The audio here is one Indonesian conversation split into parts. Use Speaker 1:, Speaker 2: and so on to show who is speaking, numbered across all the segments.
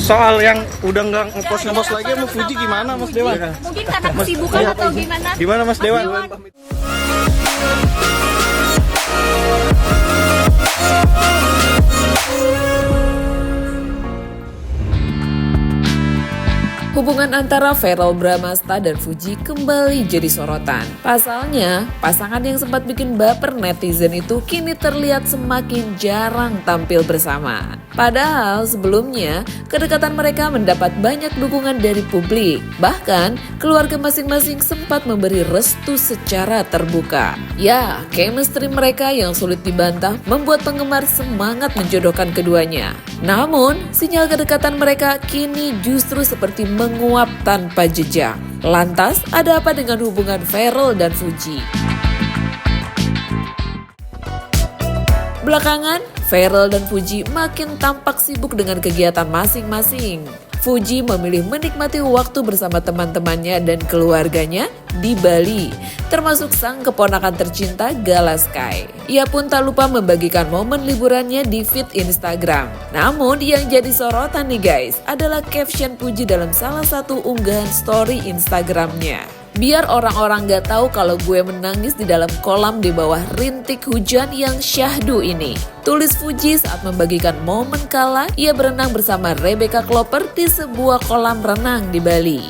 Speaker 1: Soal yang udah nggak ngepost lagi sama Fuji gimana Mas Dewan?
Speaker 2: Mungkin karena kesibukan atau gimana?
Speaker 1: Gimana Mas Dewan?
Speaker 3: Hubungan antara Verrell Bramasta dan Fuji kembali jadi sorotan. Pasalnya, pasangan yang sempat bikin baper netizen itu kini terlihat semakin jarang tampil bersama. Padahal sebelumnya, kedekatan mereka mendapat banyak dukungan dari publik. Bahkan, keluarga masing-masing sempat memberi restu secara terbuka. Ya, chemistry mereka yang sulit dibantah membuat penggemar semangat menjodohkan keduanya. Namun, sinyal kedekatan mereka kini justru seperti menguap tanpa jejak. Lantas, ada apa dengan hubungan Verrell dan Fuji? Belakangan, Verrell dan Fuji makin tampak sibuk dengan kegiatan masing-masing. Fuji memilih menikmati waktu bersama teman-temannya dan keluarganya di Bali, termasuk sang keponakan tercinta Gala Sky. Ia pun tak lupa membagikan momen liburannya di feed Instagram. Namun yang jadi sorotan nih guys, adalah caption Fuji dalam salah satu unggahan story Instagramnya. Biar orang-orang gak tahu kalau gue menangis di dalam kolam di bawah rintik hujan yang syahdu ini. Tulis Fuji saat membagikan momen kala ia berenang bersama Rebecca Klopper di sebuah kolam renang di Bali.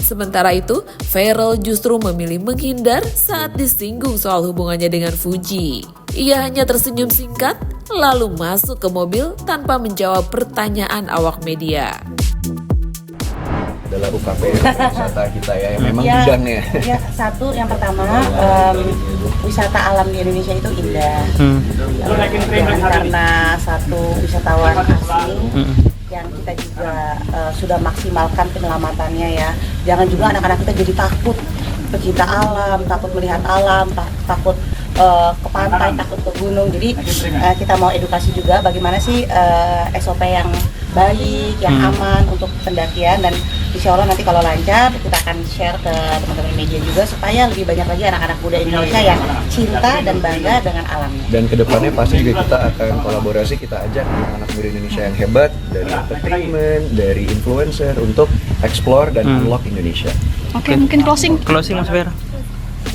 Speaker 3: Sementara itu, Verrell justru memilih menghindar saat disinggung soal hubungannya dengan Fuji. Ia hanya tersenyum singkat, lalu masuk ke mobil tanpa menjawab pertanyaan awak media.
Speaker 4: Adalah UKP wisata kita ya, yang memang bidangnya.
Speaker 5: Ya, satu yang pertama wisata alam di Indonesia itu indah. Karena satu wisatawan asing yang kita juga sudah maksimalkan penyelamatannya ya. Jangan juga anak-anak kita jadi takut pecinta alam, takut melihat alam, takut ke pantai, takut ke gunung. Jadi kita mau edukasi juga bagaimana sih SOP yang baik, yang aman untuk pendakian, dan insya Allah nanti kalau lancar kita akan share ke teman-teman media juga supaya lebih banyak lagi anak-anak muda Indonesia yang cinta dan bangga dengan alamnya.
Speaker 4: Dan kedepannya pasti juga kita akan kolaborasi, kita ajak anak-anak muda Indonesia yang hebat dari entertainment, dari influencer untuk explore dan unlock Indonesia.
Speaker 2: Oke, mungkin closing
Speaker 1: Mas Vera.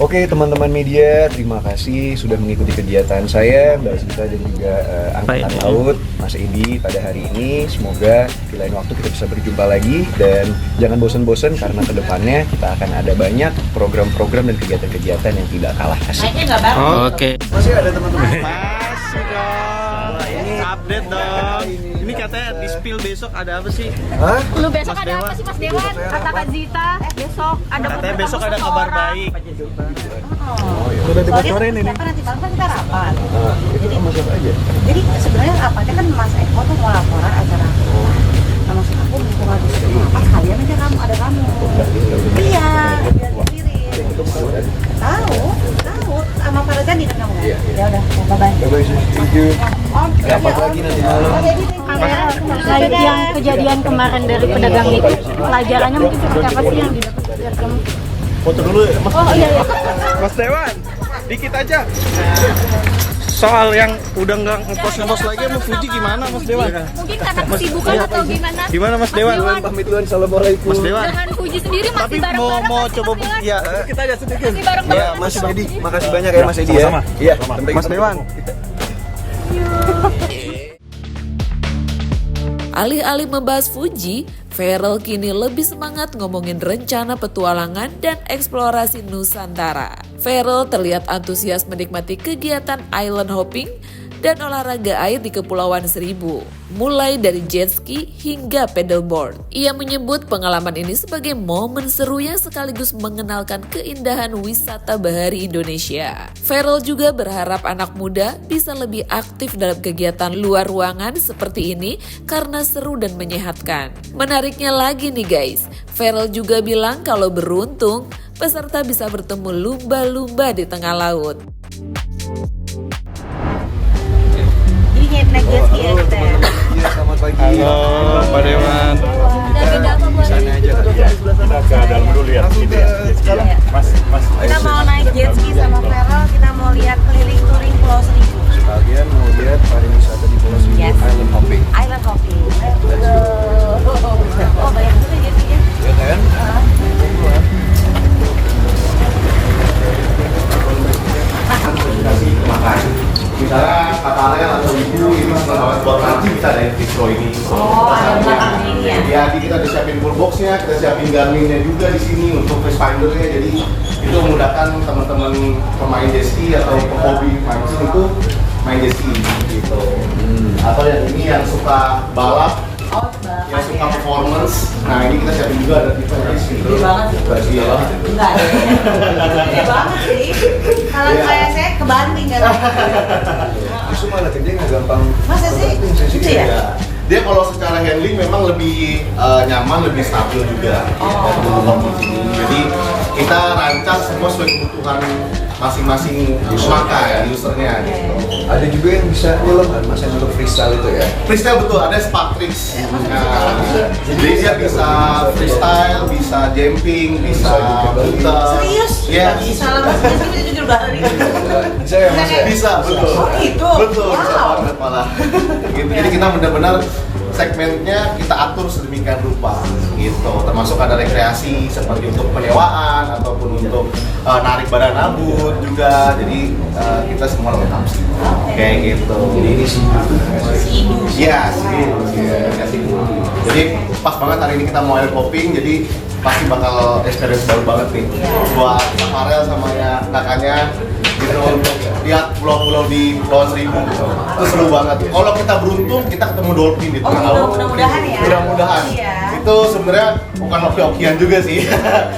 Speaker 4: Oke teman-teman media, terima kasih sudah mengikuti kegiatan saya, Mbak Sita dan juga Angkatan Laut, Mas Edi pada hari ini. Semoga di lain waktu kita bisa berjumpa lagi, dan jangan bosan-bosan karena kedepannya kita akan ada banyak program-program dan kegiatan-kegiatan yang tidak kalah asik.
Speaker 1: Oke.
Speaker 4: Masih ada teman-teman?
Speaker 1: Masih dong. Ini update dong. Ini katanya di spill besok ada apa sih?
Speaker 4: Hah?
Speaker 2: Lu besok ada apa sih Mas Dewan? Kata Kak Zita, besok ada
Speaker 1: Katanya besok ada kabar baik.
Speaker 4: Sudah dibocorin ini.
Speaker 5: Nanti malam kan kita rapat.
Speaker 4: Itu sama siapa aja?
Speaker 5: Jadi sebenarnya rapatnya kan Mas Eko tuh mau laporan acara aku. Nah, maksud aku mumpung lagi rapat sekalian aja ada kamu. Iya, biar dikirim. Tahu sama Pak Rajani kan kamu. Ya udah, bye-bye.
Speaker 4: Bye-bye, thank you. Dapat lagi nanti malam.
Speaker 6: Terkait yang kejadian kemarin dari pedagang itu, pelajarannya mungkin seperti apa sih yang didapat dari kamu?
Speaker 4: Foto dulu ya, Mas.
Speaker 6: Oh iya.
Speaker 1: Mas Dewan, dikit aja. Soal yang udah nggak ngepost lagi sama Fuji gimana Mas Dewan?
Speaker 2: Mungkin karena kesibukan atau gimana?
Speaker 1: Gimana Mas Dewan?
Speaker 4: Pamit duluan, assalamualaikum.
Speaker 1: Mas Dewan.
Speaker 2: Dengan Fuji sendiri masih
Speaker 1: Tapi
Speaker 2: bareng-bareng.
Speaker 1: mau
Speaker 2: Mas
Speaker 1: coba
Speaker 2: Dewan?
Speaker 1: ya kita aja sedikit.
Speaker 2: Masih bareng-bareng.
Speaker 4: Ya, Mas Edi, makasih banyak ya Mas Edi ya. Iya,
Speaker 1: Mas Dewan.
Speaker 3: Alih-alih membahas Fuji, Verrell kini lebih semangat ngomongin rencana petualangan dan eksplorasi Nusantara. Verrell terlihat antusias menikmati kegiatan island hopping dan olahraga air di Kepulauan Seribu, mulai dari jet ski hingga paddleboard. Ia menyebut pengalaman ini sebagai momen seru yang sekaligus mengenalkan keindahan wisata bahari Indonesia. Verrell juga berharap anak muda bisa lebih aktif dalam kegiatan luar ruangan seperti ini karena seru dan menyehatkan. Menariknya lagi nih guys, Verrell juga bilang kalau beruntung, peserta bisa bertemu lumba-lumba di tengah laut.
Speaker 5: Naik jet ski ya kita ya.
Speaker 4: Iya, selamat pagi.
Speaker 1: Halo Pak Dewan.
Speaker 4: Di sana aja kali ya.
Speaker 7: Kita ke dalam dulu lihat gitu ya. Mas.
Speaker 5: Kita mau naik jet ski sama Verrell, kita mau lihat keliling touring Pulau Seribu.
Speaker 4: Kalian mau lihat pariwisata di Pulau Seribu,
Speaker 5: Yes.
Speaker 4: island hopping.
Speaker 5: Island hopping.
Speaker 4: Let's go.
Speaker 5: Oh, banyak juga gitu ya.
Speaker 4: Ya kan?
Speaker 8: Kasih makan. Misalnya kakaknya atau ibu ini senang banget buat nanti bisa ada yang distro ini.
Speaker 5: Oh, ada belakang ini ya.
Speaker 8: Jadi kita udah siapin full boxnya, kita siapin Garminnya juga di sini untuk face findernya. Jadi itu memudahkan teman-teman pemain jet ski atau pehobi mancing itu main jet ski gitu. Atau yang ini yang suka balap,
Speaker 5: Oh, balap
Speaker 8: yang suka
Speaker 5: ya.
Speaker 8: performance. Nah ini kita siapin juga ada device gitu.
Speaker 5: Gede banget itu.
Speaker 8: Iya.
Speaker 5: Enggak ada. Gede banget sih. Kalau
Speaker 8: Iya.
Speaker 5: kayak saya kebanting kan.
Speaker 4: Justru malah gede nggak gampang.
Speaker 5: Masa sih?
Speaker 4: Sensitif.
Speaker 5: Gitu ya?
Speaker 8: Ya. Dia kalau secara handling memang lebih nyaman, lebih stabil juga. Jadi kita rancang semua sesuai kebutuhan masing-masing usernya gitu.
Speaker 4: Ada juga yang bisa nyelam kan, mas, yang untuk freestyle itu ya.
Speaker 8: Freestyle betul, ada Spark Tricks. Nah, jadi dia bisa freestyle, bisa jumping, bisa putar.
Speaker 5: Serius?
Speaker 8: Iya.
Speaker 5: Bisa lah mas. Biasanya kita jujur banget.
Speaker 4: Bisa ya mas ya?
Speaker 8: Bisa, betul.
Speaker 5: Oh, gitu?
Speaker 8: Betul, bisa
Speaker 5: Wow.
Speaker 8: banget malah. Gitu. Jadi kita benar-benar segmennya kita atur sedemikian rupa gitu, termasuk ada rekreasi seperti untuk penyewaan ataupun untuk narik badan rambut juga, jadi kita semua lengkap sih kayak gitu.
Speaker 4: Jadi ini sih.
Speaker 8: Iya sih, jadi pas banget hari ini kita mau air popping, jadi pasti bakal experience baru banget nih buat Farel sama ya kakaknya gitu, lihat pulau-pulau di Pulau Seribu itu seru banget. Kalau kita beruntung kita ketemu dolphin di tengah laut.
Speaker 5: Mudah-mudahan ya.
Speaker 8: Mudah-mudahan.
Speaker 5: Iya.
Speaker 8: Itu sebenarnya bukan hoki-hokian juga sih.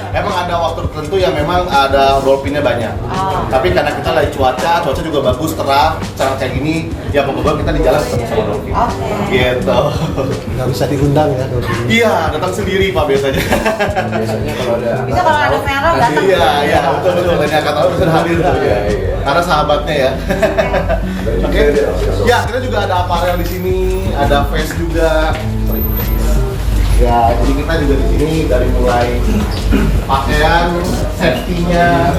Speaker 8: Emang ada waktu tertentu yang memang ada dolphinnya banyak.
Speaker 5: Oh.
Speaker 8: Tapi karena kita lagi cuaca juga bagus, terang, cara kayak gini, ya pokoknya kita di jalan ketemu sama dolphin.
Speaker 5: Oke.
Speaker 8: Gitu.
Speaker 9: Nggak bisa diundang ya dolphin.
Speaker 8: Iya, datang sendiri Pak biasanya.
Speaker 4: Biasanya kalau ada
Speaker 5: Bisa kalau ada Vero datang.
Speaker 8: Iya, betul. Dan yang kata bisa hadir tuh ya. Karena sahabatnya ya. Oke. Ya, kita juga ada aparel di sini, ada face juga. Ya, jadi kita juga di sini dari mulai pakaian, safety-nya,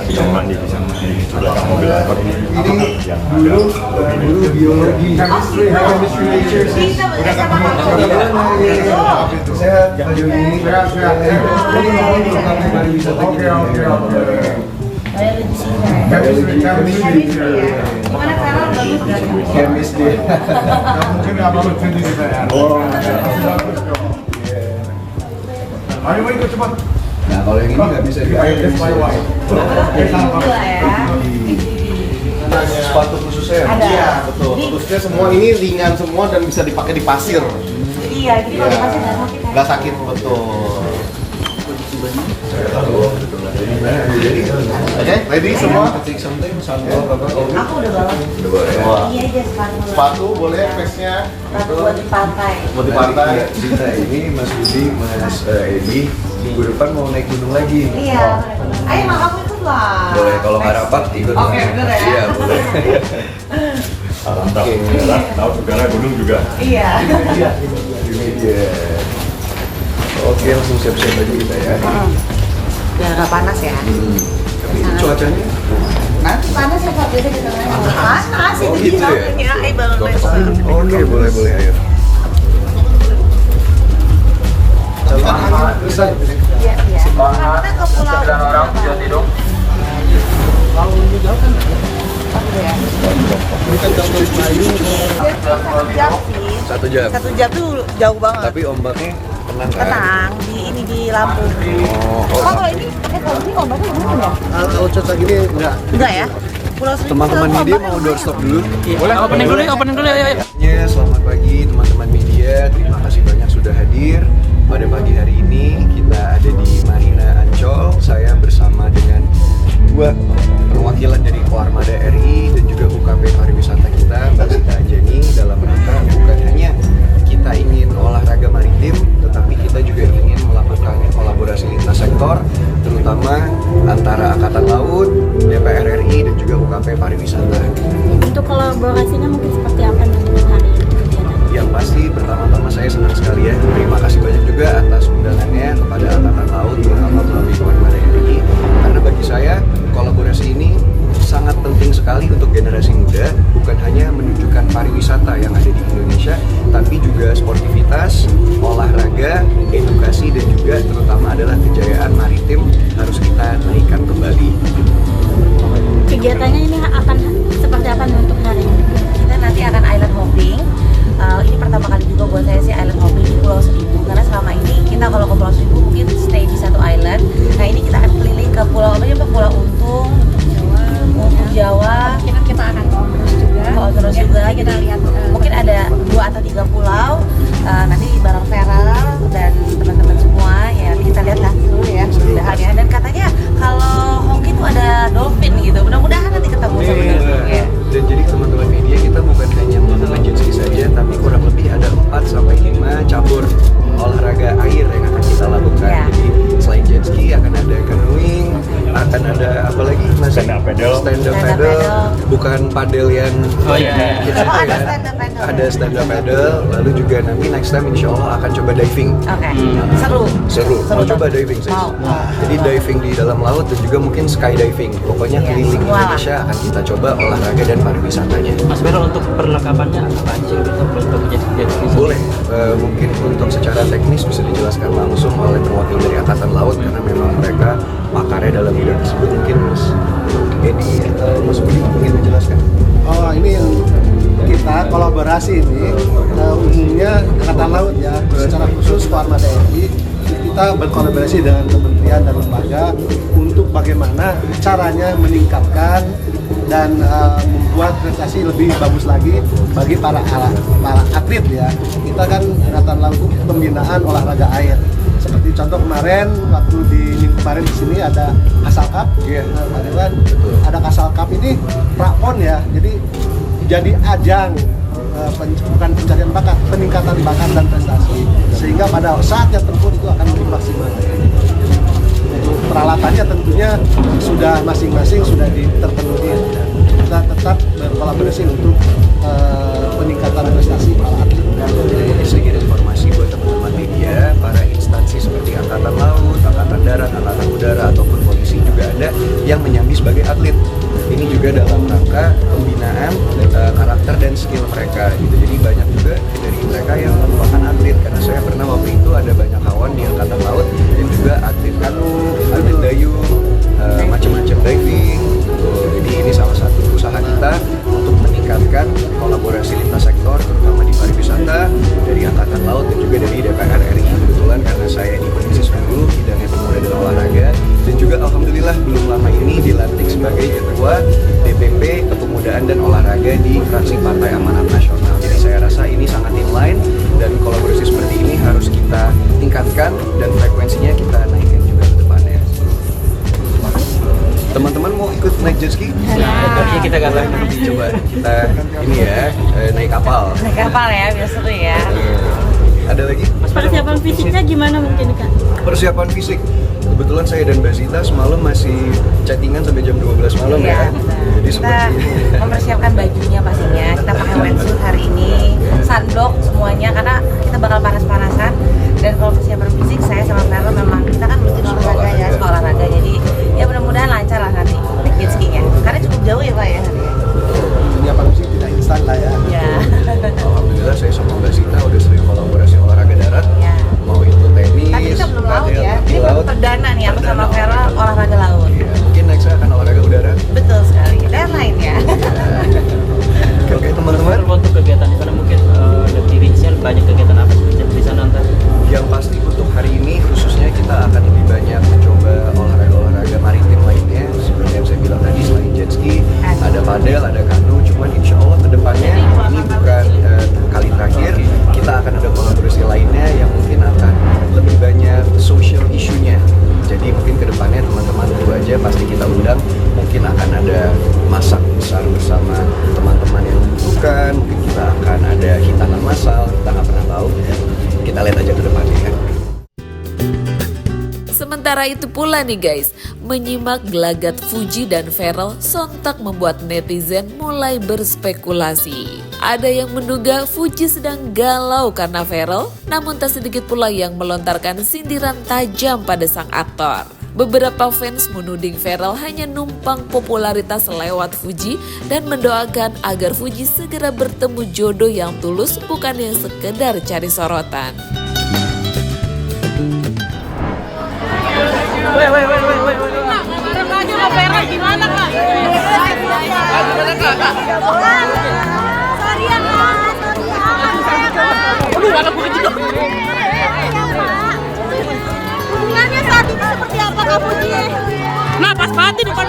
Speaker 7: bisa mandi di belakang mobil angkot ini yang ada
Speaker 4: dulu biologi, chemistry, nature,
Speaker 5: Bisa bersama
Speaker 4: sehat, Pak Joni.
Speaker 5: Gimana Vero bagus gak?
Speaker 4: Chemistry.
Speaker 9: Mungkin nggak bagus jadi kita ya. Ayo ikut cepat.
Speaker 4: Nah kalau yang ini nggak bisa dipakai.
Speaker 5: Gila ya.
Speaker 4: Sepatu khususnya.
Speaker 5: Ada.
Speaker 8: Iya, betul. Khususnya semua ini ringan semua dan bisa dipakai di pasir.
Speaker 5: Iya, jadi kalau dikasih nggak sakit kan?
Speaker 8: Nggak sakit, betul. Oke, ready semua?
Speaker 4: Take something, sambil apa?
Speaker 5: Aku udah bawa.
Speaker 4: Udah boleh ya.
Speaker 8: Wah.
Speaker 5: Iya aja sepatu.
Speaker 8: Sepatu boleh, face-nya
Speaker 5: Sepatu buat di pantai.
Speaker 8: buat di pantai.
Speaker 4: Kita ini Mas Budi, Mas Edi minggu depan mau naik gunung lagi.
Speaker 5: Iya. Ayo mak kamu ikut lah.
Speaker 4: Boleh kalau nggak rapat ikut.
Speaker 5: Oke, bener ya.
Speaker 4: Iya boleh.
Speaker 7: alam tahu udara, tahu udara gunung juga.
Speaker 5: Iya.
Speaker 4: Di media. Oke langsung siap-siap aja kita ya.
Speaker 5: Biar nggak panas ya.
Speaker 4: Tapi cuacanya
Speaker 5: Nanti panas ya Pak, biasa kita main. Panas
Speaker 4: Oh,
Speaker 5: itu
Speaker 4: gitu ya?
Speaker 5: bilangnya. Ayo bangun besok.
Speaker 4: Oke boleh ayo.
Speaker 5: Iya, iya. Kita ke pulau.
Speaker 4: Satu jam.
Speaker 5: 1 jam tuh jauh banget.
Speaker 4: Tapi ombaknya tenang kan?
Speaker 5: Tenang di Lampung.
Speaker 4: Oh,
Speaker 5: Kalau ini, kalau ini ombaknya gimana ya?
Speaker 9: Kalau cuaca gini enggak.
Speaker 5: Enggak ya? Pulau Seribu
Speaker 4: teman-teman
Speaker 5: selalu
Speaker 4: media
Speaker 5: ombaknya
Speaker 4: mau
Speaker 5: gimana?
Speaker 4: doorstop dulu.
Speaker 1: Boleh, opening dulu ya.
Speaker 4: Ya, selamat pagi teman-teman media. Terima kasih banyak sudah hadir. Pada pagi hari ini kita ada di Marina Ancol. Saya bersama dengan dua perwakilan dari Koarmada RI dan juga UKP pariwisata kita, Mbak Sita Anjani, dalam rangka bukan hanya kita ingin olahraga maritim, tetapi kita juga ingin melakukan kolaborasi lintas sektor, terutama antara Angkatan Laut, DPR RI dan juga UKP pariwisata.
Speaker 6: Untuk kolaborasinya mungkin seperti apa nih dengan hari ini kegiatan?
Speaker 4: Yang pasti pertama-tama saya senang sekali ya. Terima kasih banyak juga atas undangannya kepada Angkatan Laut terutama melalui Koarmada RI. Karena bagi saya kolaborasi ini sangat penting sekali prestasi dan juga terutama adalah kejayaan maritim harus kita naikkan kembali.
Speaker 6: Kegiatannya ini akan seperti apa nih untuk hari ini?
Speaker 5: Kita nanti akan island hopping. Ini pertama kali juga buat saya sih island hopping di Pulau Seribu, karena selama ini kita kalau ke Pulau Seribu mungkin stay di satu island. Nah ini kita akan keliling ke pulau apa ya, Pulau Untung, Untung Jawa.
Speaker 2: Kita akan
Speaker 5: Terus juga kita lihat mungkin ada 2 atau 3 pulau. Nanti bareng Feral dan teman-teman semua ya, kita lihat lah dulu ya mudah-mudahan ya. Dan katanya kalau Hongki itu ada dolphin gitu, mudah-mudahan nanti ketemu sebenarnya. Ya.
Speaker 4: Dan jadi teman-teman media, kita bukan hanya melakukan jet ski saja, tapi kurang lebih ada 4-5 cabur olahraga air yang akan kita lakukan.
Speaker 5: Ya.
Speaker 4: Jadi selain jet ski akan ada canoeing, akan ada apa lagi mas?
Speaker 7: Stand up paddle.
Speaker 4: Stand up paddle, bukan padel yang gitu
Speaker 5: ada
Speaker 4: ya.
Speaker 5: stand up paddle.
Speaker 4: Ada stand up paddle, lalu juga nanti next time insya Allah akan coba diving.
Speaker 5: Oke, seru.
Speaker 4: Mau coba diving sih.
Speaker 5: Mau.
Speaker 4: Jadi diving di dalam laut dan juga mungkin skydiving. Pokoknya
Speaker 5: Iya,
Speaker 4: keliling
Speaker 5: semua lah.
Speaker 4: Indonesia akan kita coba olahraga dan pariwisatanya.
Speaker 10: Mas Vero, untuk perlengkapannya apa aja gitu untuk jet ski?
Speaker 4: Boleh, mungkin untuk secara teknis bisa dijelaskan langsung oleh perwakilan dari Angkatan Laut karena memang mereka pakarnya dalam bidang tersebut. Mungkin Mas Edi atau Mas Budi mungkin menjelaskan.
Speaker 9: Oh, ini yang kita kolaborasi ini umumnya Angkatan Laut ya, secara khusus Koarmada TNI kita berkolaborasi dengan kementerian dan lembaga untuk bagaimana caranya meningkatkan dan membuat prestasi lebih bagus lagi bagi para atlet ya. Kita kan Angkatan Laut itu pembinaan olahraga air. Seperti contoh kemarin waktu di minggu kemarin di sini ada Kasal Cup, ada Kasal Cup ini prapon ya, jadi ajang bukan pencarian bakat, peningkatan bakat dan prestasi, sehingga pada saat yang terpur itu akan lebih maksimal. Untuk peralatannya tentunya sudah masing-masing sudah terpenuhi. Kita tetap berkolaborasi untuk peningkatan prestasi para atlet.
Speaker 4: Jadi sedikit informasi buat teman-teman media, para instansi seperti Angkatan Laut, Angkatan Darat, Angkatan Udara ataupun polisi juga ada yang menyambi sebagai atlet. Ini juga dalam rangka pembinaan karakter dan skill mereka gitu. Jadi banyak juga dari mereka yang merupakan atlet, karena saya pernah waktu itu ada banyak kawan di Angkatan Laut yang juga atlet kanu, atlet dayung, macam-macam diving gitu. Jadi ini salah satu usaha kita untuk meningkatkan kolaborasi lintas sektor terutama di pariwisata dari Angkatan Laut dan juga dari DPR RI. Kebetulan karena saya di Komisi 10 bidangnya pemuda dan olahraga, dan juga alhamdulillah belum lama ini dilantik sebagai ketua DPP Kepemudaan dan Olahraga di fraksi Partai Amanat Nasional. Jadi saya rasa ini sangat inline dan kolaborasi seperti ini harus kita tingkatkan dan frekuensinya kita naikkan juga ke depannya. Teman-teman mau ikut naik jet ski?
Speaker 10: Iya, kita gambar.
Speaker 4: Coba kita ini ya, naik kapal.
Speaker 5: Naik kapal ya, biar seru ya.
Speaker 4: Ada lagi?
Speaker 6: Persiapan fisiknya gimana mungkin Kak?
Speaker 4: Persiapan fisik. Kebetulan saya dan Mbak Zita semalam masih chattingan sampai jam 12 malam ya. Jadi
Speaker 5: Kita
Speaker 4: seperti
Speaker 5: mempersiapkan bajunya pastinya. Kita pakai wetsuit hari ini, sunblock semuanya karena kita bakal panas-panasan. Dan kalau persiapan fisik saya sama Vero memang kita kan rutin olahraga ya, sekolah olahraga. Jadi ya mudah-mudahan lancar lah nanti naik jet ski-nya. Karena cukup jauh ya Pak ya.
Speaker 9: Penyiapan fisik tidak instan lah ya.
Speaker 5: Ya.
Speaker 4: alhamdulillah saya sama Mbak Zita udah sering kolaborasi olahraga darat.
Speaker 5: Ya.
Speaker 4: Mau itu tenis,
Speaker 5: Tapi kita belum laut
Speaker 4: padel,
Speaker 5: ya.
Speaker 4: di
Speaker 5: Ini baru
Speaker 4: laut.
Speaker 5: perdana nih aku sama
Speaker 4: Perdana
Speaker 5: Vero olahraga laut.
Speaker 4: Iya, mungkin next akan olahraga udara.
Speaker 5: Betul sekali. Dan lain ya.
Speaker 4: Oke teman-teman.
Speaker 10: Untuk kegiatan di sana mungkin lebih rincian banyak kegiatan apa sih di sana ntar?
Speaker 4: Yang pasti untuk hari ini khususnya kita akan lebih banyak mencoba olahraga maritim lainnya seperti yang saya bilang tadi, selain jet ski ada padel, ada kanu. Cuman insya Allah kedepannya ini bukan kali terakhir, kita akan ada kolaborasi lainnya yang mungkin akan lebih banyak social issue-nya. Jadi mungkin kedepannya teman-teman itu aja pasti kita undang, mungkin akan ada masak besar bersama teman-teman yang membutuhkan, mungkin kita akan ada hitanan massal, kita nggak pernah tahu. Kita lihat aja ke depannya ya.
Speaker 3: Sementara itu pula nih guys, menyimak gelagat Fuji dan Feral sontak membuat netizen mulai berspekulasi. Ada yang menduga Fuji sedang galau karena Feral, namun tak sedikit pula yang melontarkan sindiran tajam pada sang aktor. Beberapa fans menuding Feral hanya numpang popularitas lewat Fuji dan mendoakan agar Fuji segera bertemu jodoh yang tulus, bukan yang sekedar cari sorotan.
Speaker 2: Sorry ya Kak. Aduh, malah gue juga. Hubungannya saat ini seperti apa Kak Puji? Nah, pas banget di depan.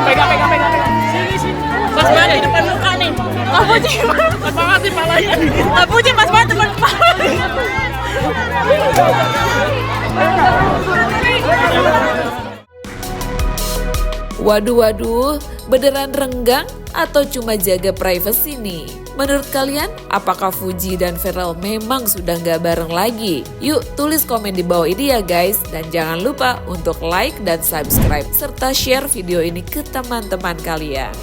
Speaker 2: Pegang. Sini. Pas banget di depan muka nih. Kak Puji, pas banget sih palanya. Kak Puji pas banget depan kepala.
Speaker 3: Waduh, beneran renggang atau cuma jaga privasi nih? Menurut kalian, apakah Fuji dan Pharrell memang sudah nggak bareng lagi? Yuk tulis komen di bawah ini ya guys. Dan jangan lupa untuk like dan subscribe, serta share video ini ke teman-teman kalian.